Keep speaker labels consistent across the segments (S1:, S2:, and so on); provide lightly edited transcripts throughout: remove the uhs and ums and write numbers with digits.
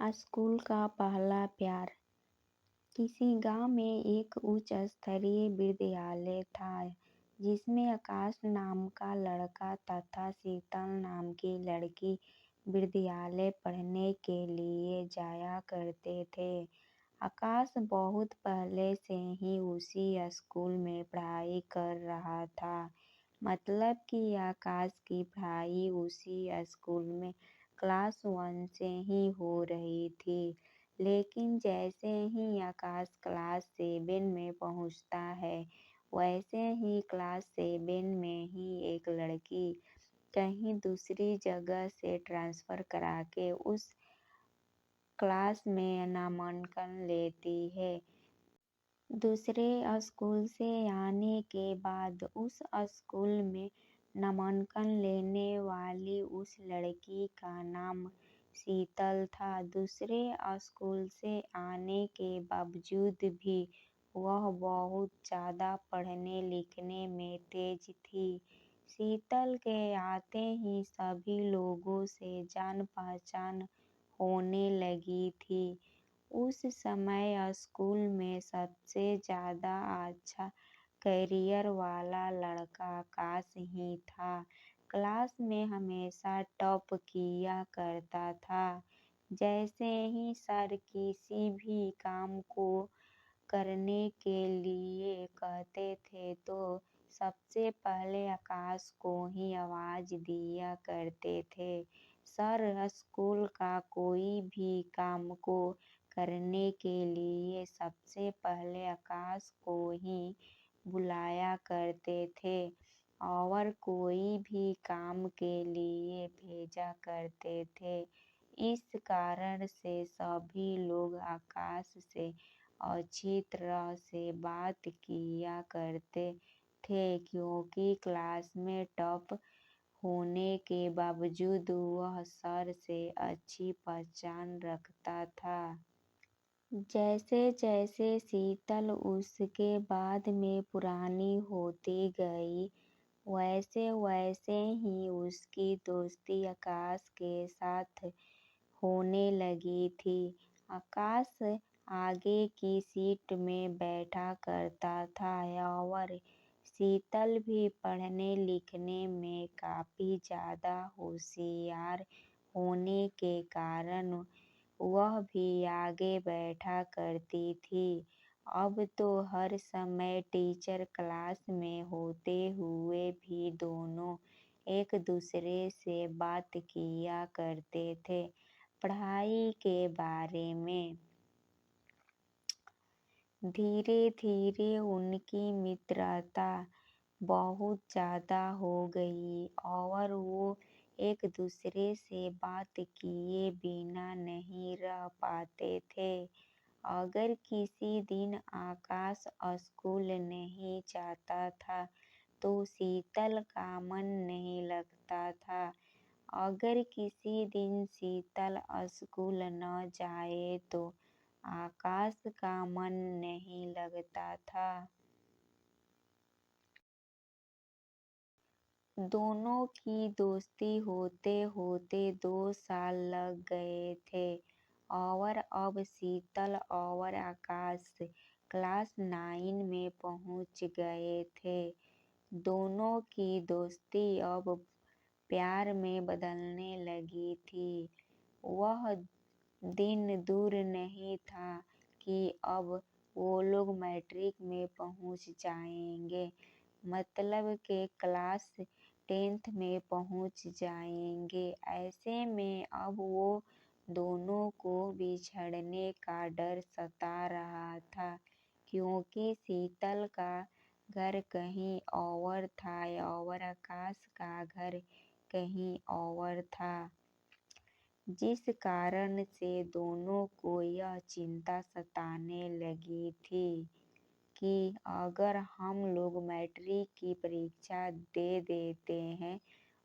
S1: School का पहला प्यार। किसी गांव में एक उच्च स्तरीय विद्यालय था जिसमें आकाश नाम का लड़का तथा शीतल नाम की लड़की विद्यालय पढ़ने के लिए जाया करते थे। आकाश बहुत पहले से ही उसी स्कूल में पढ़ाई कर रहा था। मतलब कि आकाश की पढ़ाई उसी स्कूल में क्लास 1 से ही हो रही थी। लेकिन जैसे ही आकाश क्लास 7 में पहुंचता है, वैसे ही क्लास 7 में ही एक लड़की कहीं दूसरी जगह से ट्रांसफर करा के उस क्लास में नामांकन लेती है। दूसरे स्कूल से आने के बाद उस स्कूल में नामांकन लेने वाली उस लड़की का नाम शीतल था। दूसरे स्कूल से आने के बावजूद भी वह बहुत ज़्यादा पढ़ने लिखने में तेज थी। शीतल के आते ही सभी लोगों से जान पहचान होने लगी थी। उस समय स्कूल में सबसे ज़्यादा अच्छा करियर वाला लड़का आकाश ही था। क्लास में हमेशा टॉप किया करता था। जैसे ही सर किसी भी काम को करने के लिए कहते थे तो सबसे पहले आकाश को ही आवाज़ दिया करते थे। सर स्कूल का कोई भी काम को करने के लिए सबसे पहले आकाश को ही बुलाया करते थे और कोई भी काम के लिए भेजा करते थे। इस कारण से सभी लोग आकाश से अच्छी तरह से बात किया करते थे क्योंकि क्लास में टॉप होने के बावजूद वह सर से अच्छी पहचान रखता था। जैसे जैसे शीतल उसके बाद में पुरानी होती गई, वैसे वैसे ही उसकी दोस्ती आकाश के साथ होने लगी थी। आकाश आगे की सीट में बैठा करता था और शीतल भी पढ़ने लिखने में काफ़ी ज़्यादा होशियार होने के कारण वह भी आगे बैठा करती थी। अब तो हर समय टीचर क्लास में होते हुए भी दोनों एक दूसरे से बात किया करते थे पढ़ाई के बारे में। धीरे धीरे उनकी मित्रता बहुत ज़्यादा हो गई और वो एक दूसरे से बात किए बिना नहीं रह पाते थे। अगर किसी दिन आकाश स्कूल नहीं जाता था तो शीतल का मन नहीं लगता था। अगर किसी दिन शीतल स्कूल न जाए तो आकाश का मन नहीं लगता था। दोनों की दोस्ती होते होते 2 साल लग गए थे और अब शीतल और आकाश क्लास 9 में पहुंच गए थे। दोनों की दोस्ती अब प्यार में बदलने लगी थी। वह दिन दूर नहीं था कि अब वो लोग मैट्रिक में पहुंच जाएंगे, मतलब के क्लास 10th में पहुंच जाएंगे। ऐसे में अब वो दोनों को बिछड़ने का डर सता रहा था क्योंकि शीतल का घर कहीं और था और आकाश का घर कहीं और था, जिस कारण से दोनों को यह चिंता सताने लगी थी कि अगर हम लोग मैट्रिक की परीक्षा दे देते हैं,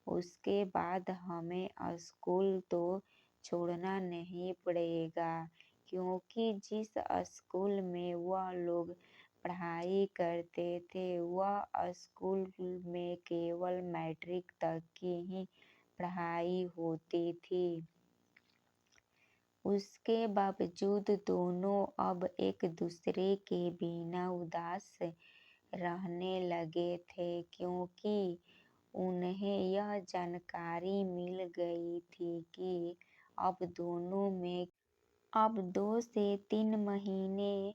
S1: उसके बाद हमें स्कूल तो छोड़ना नहीं पड़ेगा क्योंकि जिस स्कूल में वह लोग पढ़ाई करते थे वह स्कूल में केवल मैट्रिक तक की ही पढ़ाई होती थी। उसके बावजूद दोनों अब एक दूसरे के बिना उदास रहने लगे थे, क्योंकि उन्हें यह जानकारी मिल गई थी कि अब दोनों में अब 2 से 3 महीने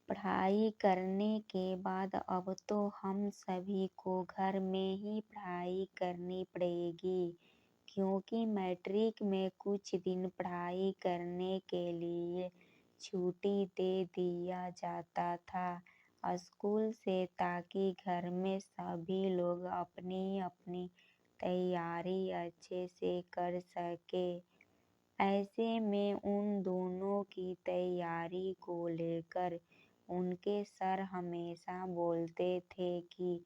S1: पढ़ाई करने के बाद अब तो हम सभी को घर में ही पढ़ाई करनी पड़ेगी, क्योंकि मैट्रिक में कुछ दिन पढ़ाई करने के लिए छुट्टी दे दिया जाता था स्कूल से, ताकि घर में सभी लोग अपनी अपनी तैयारी अच्छे से कर सके। ऐसे में उन दोनों की तैयारी को लेकर उनके सर हमेशा बोलते थे कि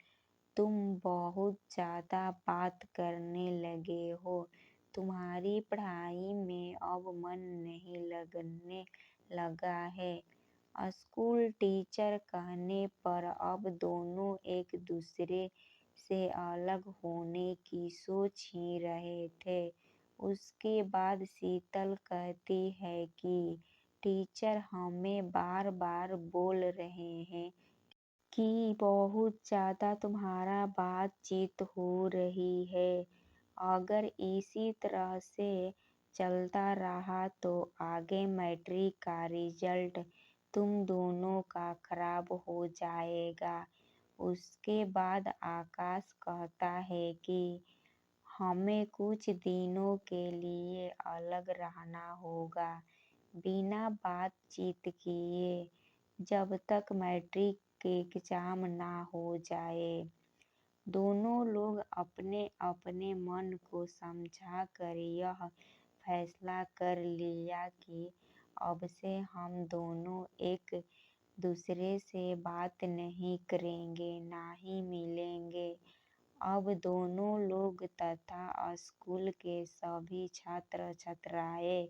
S1: तुम बहुत ज़्यादा बात करने लगे हो, तुम्हारी पढ़ाई में अब मन नहीं लगने लगा है। स्कूल टीचर कहने पर अब दोनों एक दूसरे से अलग होने की सोच ही रहे थे। उसके बाद शीतल कहती है कि टीचर हमें बार बार बोल रहे हैं कि बहुत ज़्यादा तुम्हारा बातचीत हो रही है। अगर इसी तरह से चलता रहा तो आगे मैट्रिक का रिजल्ट तुम दोनों का खराब हो जाएगा। उसके बाद आकाश कहता है कि हमें कुछ दिनों के लिए अलग रहना होगा, बिना बातचीत किए, जब तक मैट्रिक एग्जाम ना हो जाए। दोनों लोग अपने अपने मन को समझा कर यह फैसला कर लिया कि अब से हम दोनों एक दूसरे से बात नहीं करेंगे, ना ही मिलेंगे। अब दोनों लोग तथा स्कूल के सभी छात्र छात्राएं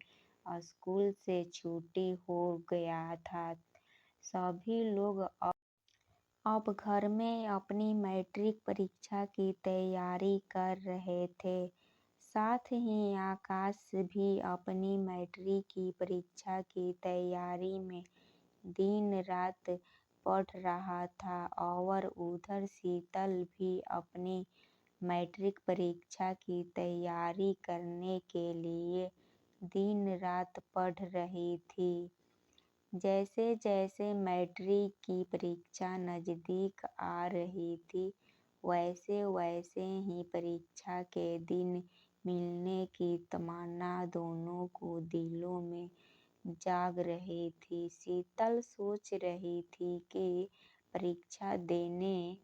S1: स्कूल से छुट्टी हो गया था। सभी लोग अब घर में अपनी मैट्रिक परीक्षा की तैयारी कर रहे थे। साथ ही आकाश भी अपनी मैट्रिक की परीक्षा की तैयारी में दिन रात पढ़ रहा था और उधर शीतल भी अपनी मैट्रिक परीक्षा की तैयारी करने के लिए दिन रात पढ़ रही थी। जैसे जैसे मैट्रिक की परीक्षा नज़दीक आ रही थी, वैसे वैसे ही परीक्षा के दिन मिलने की तमन्ना दोनों को दिलों में जाग रही थी। शीतल सोच रही थी कि परीक्षा देने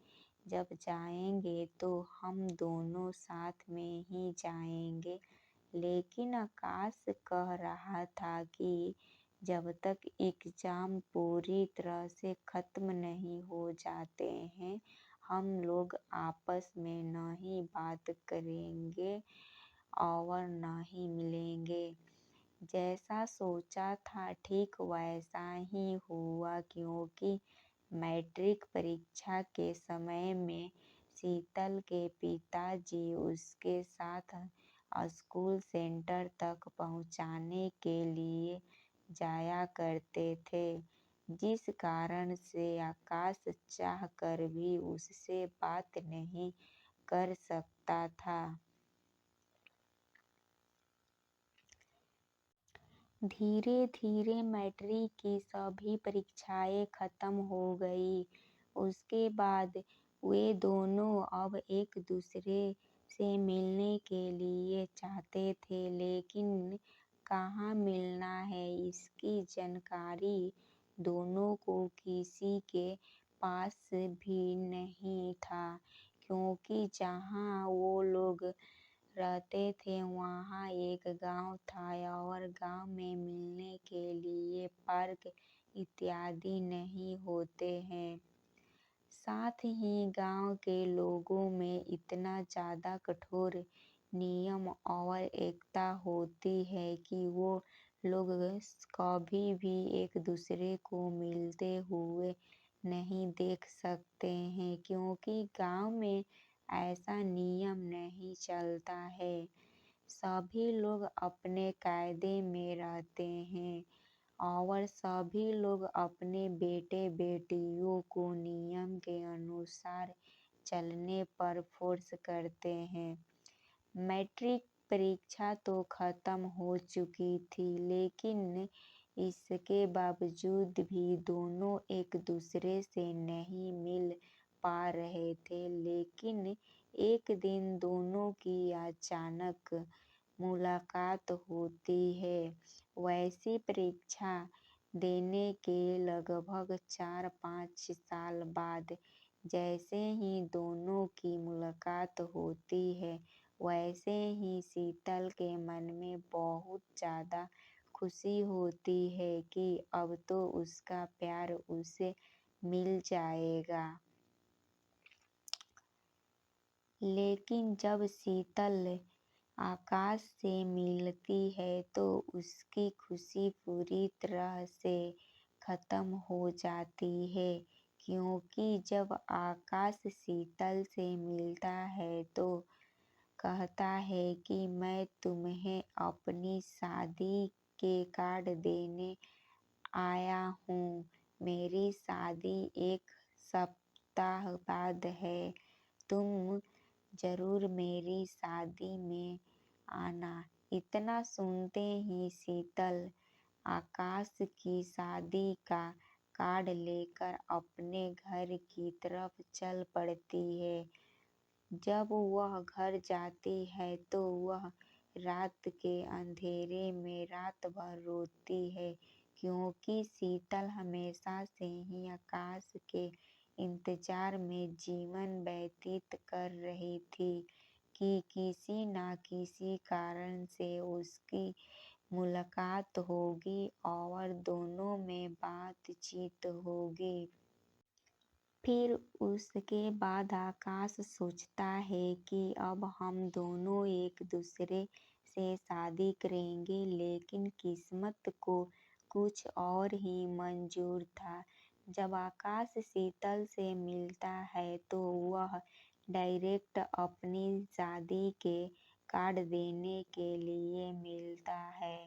S1: जब जाएंगे तो हम दोनों साथ में ही जाएंगे, लेकिन आकाश कह रहा था कि जब तक एग्जाम पूरी तरह से ख़त्म नहीं हो जाते हैं, हम लोग आपस में न ही बात करेंगे और न ही मिलेंगे। जैसा सोचा था ठीक वैसा ही हुआ, क्योंकि मैट्रिक परीक्षा के समय में शीतल के पिताजी उसके साथ स्कूल सेंटर तक पहुंचाने के लिए जाया करते थे, जिस कारण से आकाश चाह कर भी उससे बात नहीं कर सकता था। धीरे धीरे मैट्रिक की सभी परीक्षाएं खत्म हो गई। उसके बाद वे दोनों अब एक दूसरे से मिलने के लिए चाहते थे, लेकिन कहाँ मिलना है इसकी जानकारी दोनों को किसी के पास भी नहीं था, क्योंकि जहाँ वो लोग रहते थे वहाँ एक गांव था और गांव में मिलने के लिए पार्क इत्यादि नहीं होते हैं। साथ ही गांव के लोगों में इतना ज़्यादा कठोर नियम और एकता होती है कि वो लोग कभी भी एक दूसरे को मिलते हुए नहीं देख सकते हैं, क्योंकि गांव में ऐसा नियम नहीं चलता है। सभी लोग अपने कायदे में रहते हैं और सभी लोग अपने बेटे बेटियों को नियम के अनुसार चलने पर फोर्स करते हैं। मैट्रिक परीक्षा तो खत्म हो चुकी थी, लेकिन इसके बावजूद भी दोनों एक दूसरे से नहीं मिल पा रहे थे। लेकिन एक दिन दोनों की अचानक मुलाकात होती है। वैसी परीक्षा देने के लगभग 4-5 साल बाद जैसे ही दोनों की मुलाकात होती है, वैसे ही शीतल के मन में बहुत ज़्यादा खुशी होती है कि अब तो उसका प्यार उसे मिल जाएगा। लेकिन जब शीतल आकाश से मिलती है तो उसकी खुशी पूरी तरह से खत्म हो जाती है, क्योंकि जब आकाश शीतल से मिलता है तो कहता है कि मैं तुम्हें अपनी शादी के कार्ड देने आया हूँ। मेरी शादी 1 सप्ताह बाद है। तुम जरूर मेरी शादी में आना। इतना सुनते ही शीतल आकाश की शादी का कार्ड लेकर अपने घर की तरफ चल पड़ती है। जब वह घर जाती है तो वह रात के अंधेरे में रात भर रोती है, क्योंकि शीतल हमेशा से ही आकाश के इंतजार में जीवन व्यतीत कर रही थी कि किसी न किसी कारण से उसकी मुलाकात होगी और दोनों में बातचीत होगी। फिर उसके बाद आकाश सोचता है कि अब हम दोनों एक दूसरे से शादी करेंगे, लेकिन किस्मत को कुछ और ही मंजूर था। जब आकाश शीतल से मिलता है तो वह डायरेक्ट अपनी शादी के कार्ड देने के लिए मिलता है।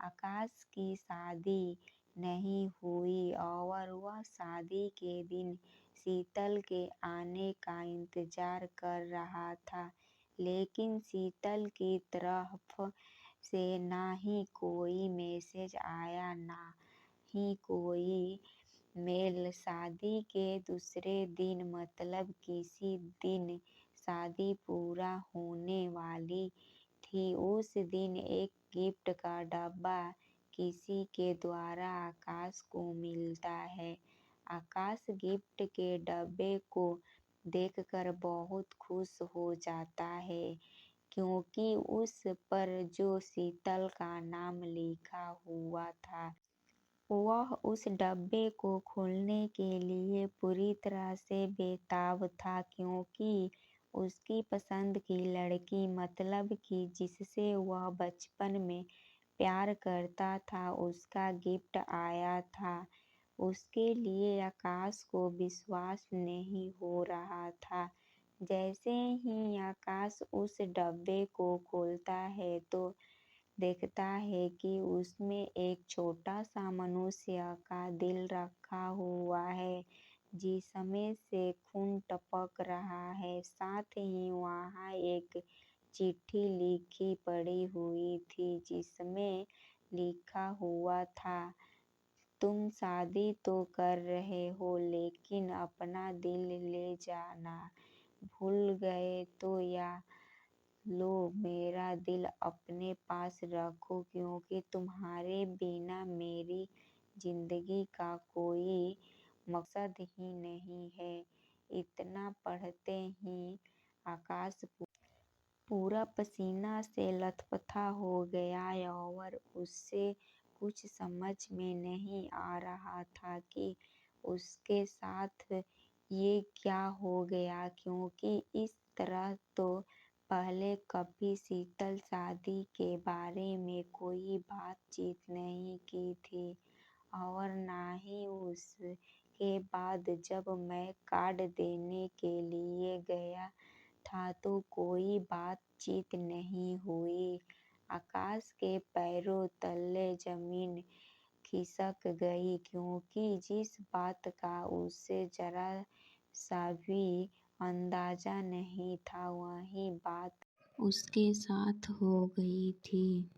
S1: आकाश की शादी नहीं हुई और वह शादी के दिन शीतल के आने का इंतजार कर रहा था, लेकिन शीतल की तरफ से ना ही कोई मैसेज आया, ना ही कोई मेल। शादी के दूसरे दिन, मतलब किसी दिन शादी पूरा होने वाली थी, उस दिन एक गिफ्ट का डब्बा किसी के द्वारा आकाश को मिलता है। आकाश गिफ्ट के डब्बे को देखकर बहुत खुश हो जाता है, क्योंकि उस पर जो शीतल का नाम लिखा हुआ था, वह उस डब्बे को खोलने के लिए पूरी तरह से बेताब था, क्योंकि उसकी पसंद की लड़की, मतलब कि जिससे वह बचपन में प्यार करता था, उसका गिफ्ट आया था। उसके लिए आकाश को विश्वास नहीं हो रहा था। जैसे ही आकाश उस डब्बे को खोलता है तो देखता है कि उसमें एक छोटा सा मनुष्य का दिल रखा हुआ है, जिसमें से खून टपक रहा है। साथ ही वहाँ एक चिट्ठी लिखी पड़ी हुई थी, जिसमें लिखा हुआ था, तुम शादी तो कर रहे हो, लेकिन अपना दिल ले जाना भूल गए तो या लो मेरा दिल अपने पास रखो, क्योंकि तुम्हारे बिना मेरी जिंदगी का कोई मकसद ही नहीं है। इतना पढ़ते ही आकाश पूरा पसीना से लथपथा हो गया और उससे कुछ समझ में नहीं आ रहा था कि उसके साथ ये क्या हो गया, क्योंकि इस तरह तो पहले कभी शीतल शादी के बारे में कोई बातचीत नहीं की थी, और ना ही उसके बाद जब मैं कार्ड देने के लिए गया था तो कोई बातचीत निश्चित नहीं हुई। आकाश के पैरों तले जमीन खिसक गई, क्योंकि जिस बात का उसे जरा सा भी अंदाजा नहीं था, वही बात उसके साथ हो गई थी।